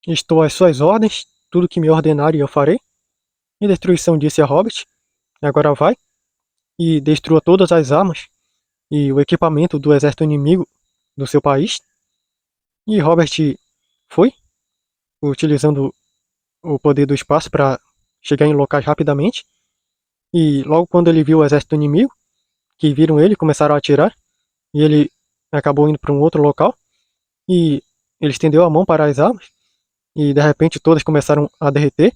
Estou às suas ordens, tudo que me ordenarem eu farei. E destruição disse a Hobbit, agora vai e destrua todas as armas e o equipamento do exército inimigo do seu país. E Robert foi, utilizando o poder do espaço para chegar em locais rapidamente. E logo quando ele viu o exército inimigo, que viram ele, começaram a atirar. E ele acabou indo para um outro local. E ele estendeu a mão para as armas. E de repente todas começaram a derreter.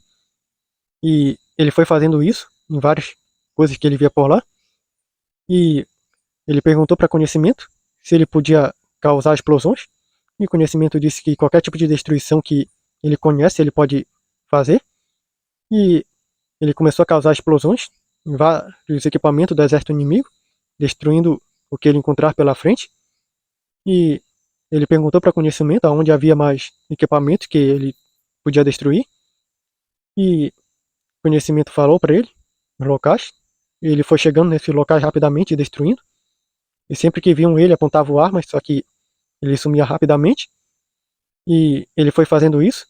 E ele foi fazendo isso em várias coisas que ele via por lá. E ele perguntou para Conhecimento se ele podia causar explosões. E Conhecimento disse que qualquer tipo de destruição que ele conhece, ele pode fazer. E ele começou a causar explosões em vários equipamentos do exército inimigo, destruindo o que ele encontrar pela frente. E ele perguntou para Conhecimento aonde havia mais equipamentos que ele podia destruir. E Conhecimento falou para ele os locais. E ele foi chegando nesses locais rapidamente e destruindo. E sempre que viam ele, apontavam armas, só que ele sumia rapidamente. E ele foi fazendo isso.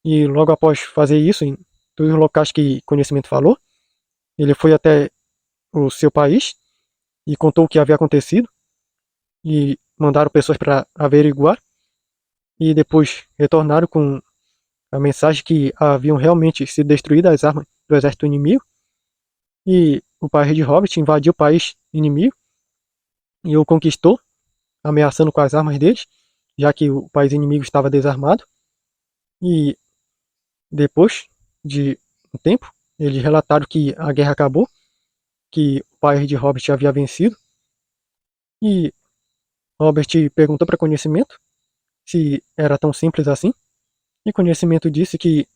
E logo após fazer isso, em todos os locais que Conhecimento falou, ele foi até o seu país e contou o que havia acontecido. E mandaram pessoas para averiguar. E depois retornaram com a mensagem que haviam realmente sido destruídas as armas do exército inimigo. E o país de Hobbit invadiu o país inimigo e o conquistou, ameaçando com as armas deles, já que o país inimigo estava desarmado. E depois de um tempo, eles relataram que a guerra acabou, que o país de Hobbit havia vencido. E Robert perguntou para Conhecimento se era tão simples assim. E Conhecimento disse que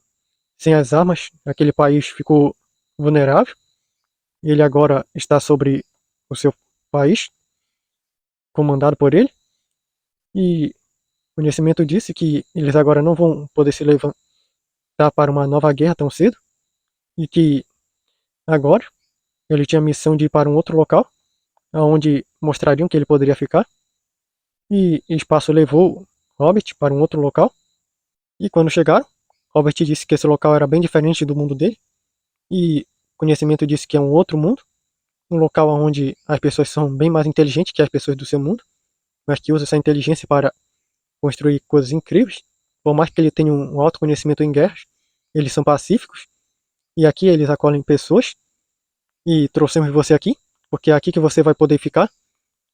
sem as armas, aquele país ficou vulnerável. Ele agora está sobre o seu país, comandado por ele. E Conhecimento disse que eles agora não vão poder se levantar para uma nova guerra tão cedo. E que agora ele tinha a missão de ir para um outro local, onde mostrariam que ele poderia ficar. E Espaço levou Hobbit para um outro local. E quando chegaram, Robert disse que esse local era bem diferente do mundo dele. E Conhecimento disse que é um outro mundo, um local onde as pessoas são bem mais inteligentes que as pessoas do seu mundo, mas que usa essa inteligência para construir coisas incríveis. Por mais que ele tenha um alto conhecimento em guerras, eles são pacíficos. E aqui eles acolhem pessoas. E trouxemos você aqui, porque é aqui que você vai poder ficar,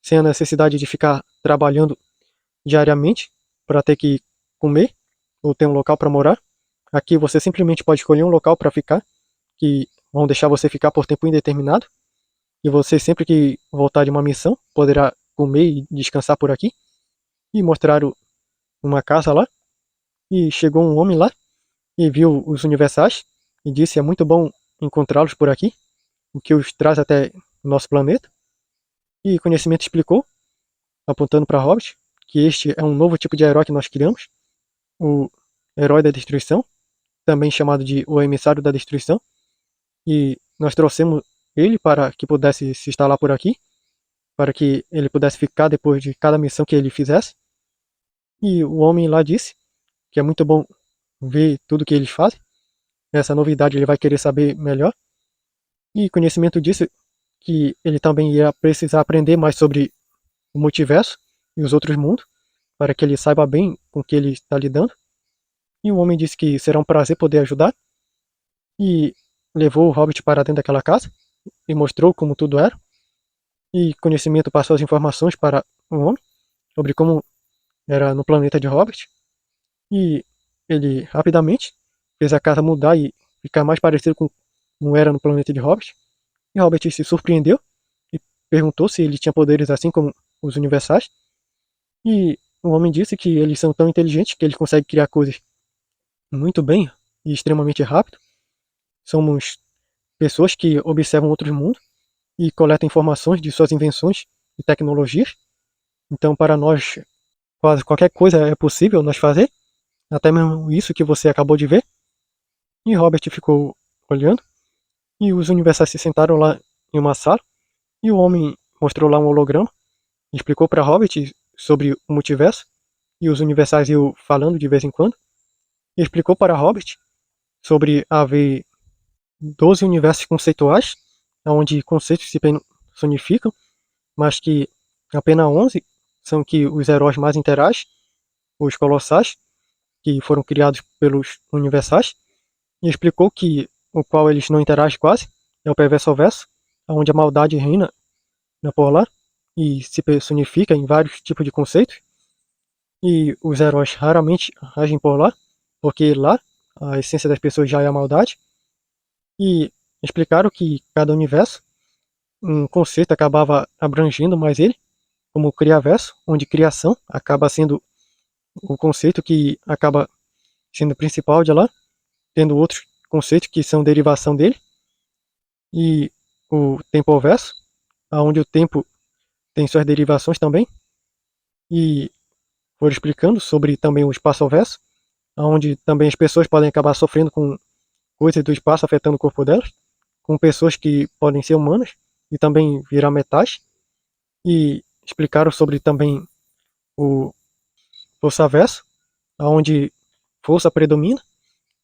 sem a necessidade de ficar trabalhando diariamente para ter que comer ou ter um local para morar. Aqui você simplesmente pode escolher um local para ficar, que vão deixar você ficar por tempo indeterminado. E você, sempre que voltar de uma missão, poderá comer e descansar por aqui. E mostraram uma casa lá. E chegou um homem lá e viu os universais e disse: é muito bom encontrá-los por aqui, o que os traz até o nosso planeta. E Conhecimento explicou, apontando para Hobbit, que este é um novo tipo de herói que nós criamos, o Herói da Destruição, também chamado de o Emissário da Destruição. E nós trouxemos ele para que pudesse se instalar por aqui, para que ele pudesse ficar depois de cada missão que ele fizesse. E o homem lá disse que é muito bom ver tudo que eles fazem. Essa novidade ele vai querer saber melhor. E Conhecimento disse que ele também ia precisar aprender mais sobre o multiverso e os outros mundos, para que ele saiba bem com o que ele está lidando. E o homem disse que será um prazer poder ajudar. E levou o Hobbit para dentro daquela casa e mostrou como tudo era. E Conhecimento passou as informações para o homem sobre como era no planeta de Hobbit. E ele rapidamente fez a casa mudar e ficar mais parecido com como era no planeta de Hobbit. E Hobbit se surpreendeu e perguntou se ele tinha poderes assim como os universais. E o homem disse que eles são tão inteligentes que eles conseguem criar coisas muito bem e extremamente rápido. Somos pessoas que observam outros mundos e coletam informações de suas invenções e tecnologias. Então, para nós, quase qualquer coisa é possível nós fazer, até mesmo isso que você acabou de ver. E Robert ficou olhando, e os universais se sentaram lá em uma sala, e o homem mostrou lá um holograma, explicou para Robert sobre o multiverso, e os universais iam falando de vez em quando. e explicou para Hobbit sobre haver 12 universos conceituais, onde conceitos se personificam, mas que apenas 11 são que os heróis mais interagem, os colossais, que foram criados pelos universais, e explicou que o qual eles não interagem quase é o perverso ao verso, onde a maldade reina na Polar e se personifica em vários tipos de conceitos, e os heróis raramente agem por lá, porque lá a essência das pessoas já é a maldade, e explicaram que cada universo, um conceito acabava abrangendo mais ele, como o criaverso, onde criação acaba sendo o conceito que acaba sendo o principal de lá, tendo outros conceitos que são derivação dele, e o tempoverso, onde o tempo tem suas derivações também, e foram explicando sobre também o espaço-verso, onde também as pessoas podem acabar sofrendo com coisas do espaço afetando o corpo delas, com pessoas que podem ser humanas e também virar metais, e explicaram sobre também o força-verso, onde força predomina,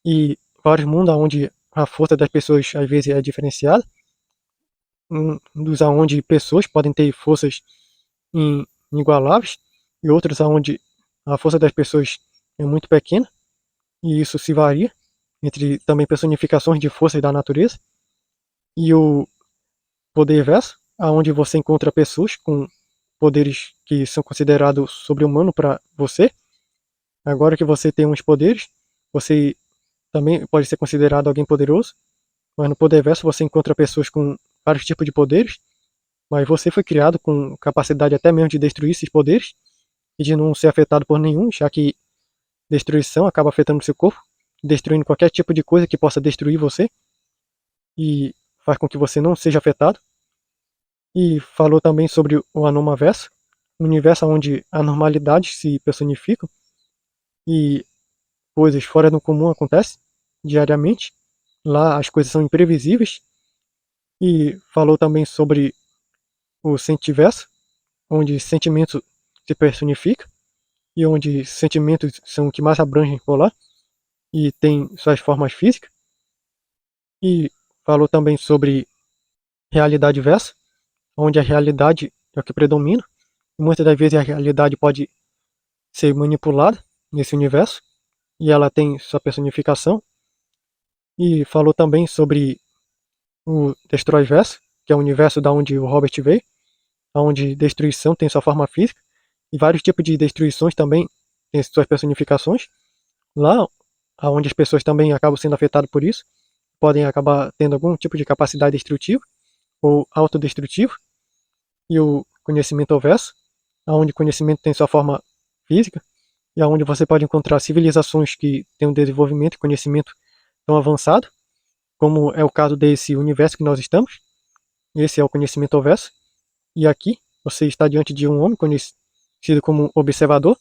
e vários mundos onde a força das pessoas às vezes é diferenciada, dos aonde pessoas podem ter forças inigualáveis, e outros aonde a força das pessoas é muito pequena, e isso se varia entre também personificações de forças da natureza, e o poder verso, aonde você encontra pessoas com poderes que são considerados sobre-humano para você. Agora que você tem uns poderes, você também pode ser considerado alguém poderoso, mas no poder verso você encontra pessoas com vários tipos de poderes, mas você foi criado com capacidade até mesmo de destruir esses poderes e de não ser afetado por nenhum, já que destruição acaba afetando o seu corpo, destruindo qualquer tipo de coisa que possa destruir você e faz com que você não seja afetado. E falou também sobre o Anomaverso, um universo onde anormalidades se personificam e coisas fora do comum acontecem diariamente. Lá as coisas são imprevisíveis. E falou também sobre o Sentiverso, onde sentimento se personifica e onde sentimentos são o que mais abrangem por lá e tem suas formas físicas. E falou também sobre realidade versa, onde a realidade é o que predomina. E muitas das vezes a realidade pode ser manipulada nesse universo e ela tem sua personificação. E falou também sobre o Destroy Verso, que é o universo da onde o Robert veio, onde destruição tem sua forma física e vários tipos de destruições também têm suas personificações. Lá, onde as pessoas também acabam sendo afetadas por isso, podem acabar tendo algum tipo de capacidade destrutiva ou autodestrutivo. E o conhecimento ao verso, onde o conhecimento tem sua forma física e onde você pode encontrar civilizações que têm um desenvolvimento e conhecimento tão avançado, como é o caso desse universo que nós estamos. Esse é o conhecimento ao verso. E aqui você está diante de um homem conhecido como observador.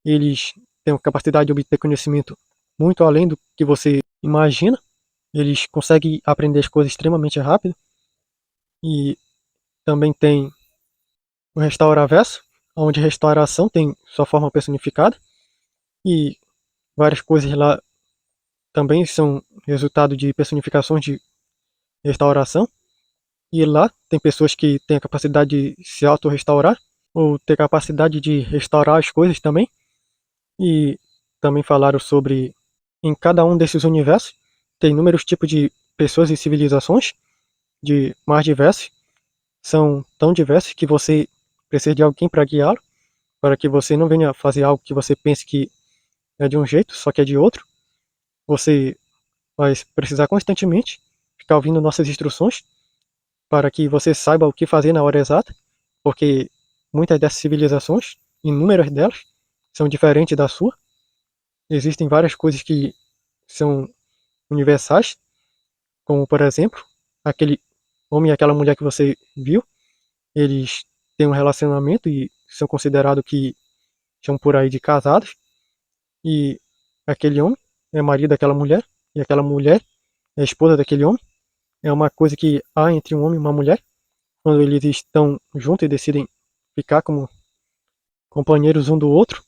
Eles têm a capacidade de obter conhecimento muito além do que você imagina. Eles conseguem aprender as coisas extremamente rápido. E também tem o Restauraverso, onde a restauração tem sua forma personificada. E várias coisas lá também são resultado de personificações de restauração. E lá tem pessoas que têm a capacidade de se auto-restaurar, ou ter capacidade de restaurar as coisas também. E também falaram sobre, em cada um desses universos, tem inúmeros tipos de pessoas e civilizações, de mais diversos. São tão diversos que você precisa de alguém para guiá-lo, para que você não venha fazer algo que você pense que é de um jeito, só que é de outro. Você vai precisar constantemente ficar ouvindo nossas instruções, para que você saiba o que fazer na hora exata, porque muitas dessas civilizações, inúmeras delas, são diferentes da sua. Existem várias coisas que são universais, como por exemplo, aquele homem e aquela mulher que você viu, eles têm um relacionamento e são considerados que são por aí de casados, e aquele homem é marido daquela mulher, e aquela mulher é esposa daquele homem. É uma coisa que há entre um homem e uma mulher, quando eles estão juntos e decidem ficar como companheiros um do outro.